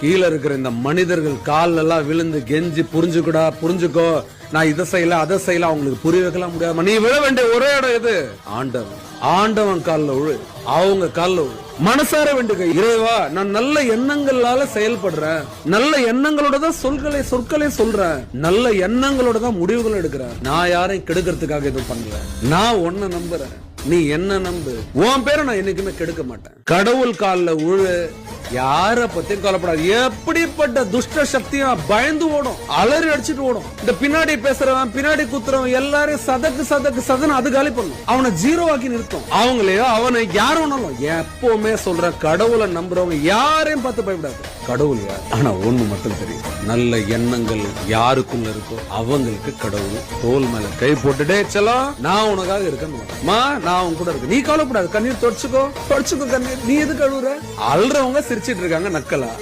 கீழே இருக்கிற இந்த மனிதர்கள் கால் எல்லாம் விழுந்து கெஞ்சி புரிஞ்சுக்கோ, நான் இதை செய்யல அதை செய்யல அவங்களுக்கு புரிய வைக்கலாம் முடியாது. நீ விழ வேண்டிய ஒரே இடம் எது? ஆண்டவன் கால்ல விழு, அவங்க கால்ல விழு. மனசார வேண்டுக, இறைவா நான் நல்ல எண்ணங்களால செயல்படுறேன், நல்ல எண்ணங்களோட தான் சொற்களை சொல்றேன், நல்ல எண்ணங்களோட தான் முடிவுகள் எடுக்கிறேன். நான் யாரையும் கெடுக்கிறதுக்காக எதுவும் பண்ணல. நான் உன்னை நம்புறேன், நீ என்ன நம்பு. உன் பேரை நான் என்னைக்குமே கெடுக்க மாட்டேன். கடவுள் கால்ல விழு, யார பத்தியும் கவலைப்படாது. எப்படிப்பட்ட துஷ்ட சக்தியும் பயந்து ஓடும், அலறி அடிச்சுட்டு ஓடும். இந்த பின்னாடி பேசுறவன் பின்னாடி குத்துறவன் எல்லாரையும் சதக்கு அது காலி பண்ணும், அவனை ஜீரோ ஆக்கி நிறுத்தும். அவங்களையோ அவனை யாரும் எப்பவுமே சொல்ற, கடவுளை நம்புறவங்க யாரையும் பார்த்து பயப்படாது. கடவுள் யார்? ஆனா ஒண்ணு மட்டும் தெரியும், நல்ல எண்ணங்கள் யாருக்குள்ள இருக்கோ அவங்களுக்கு கடவுள் தோல் மேல கை போட்டுட்டே செல்லம், நான் உனக்காக இருக்கேன், நான் உன் கூட இருக்கு, நீ கவலைப்படாது, கண்ணீர் தொடச்சுக்கோ கண்ணீர், நீ எது கழுவுற? அல்றவங்க சிரிச்சிட்டு இருக்காங்க நக்கலா.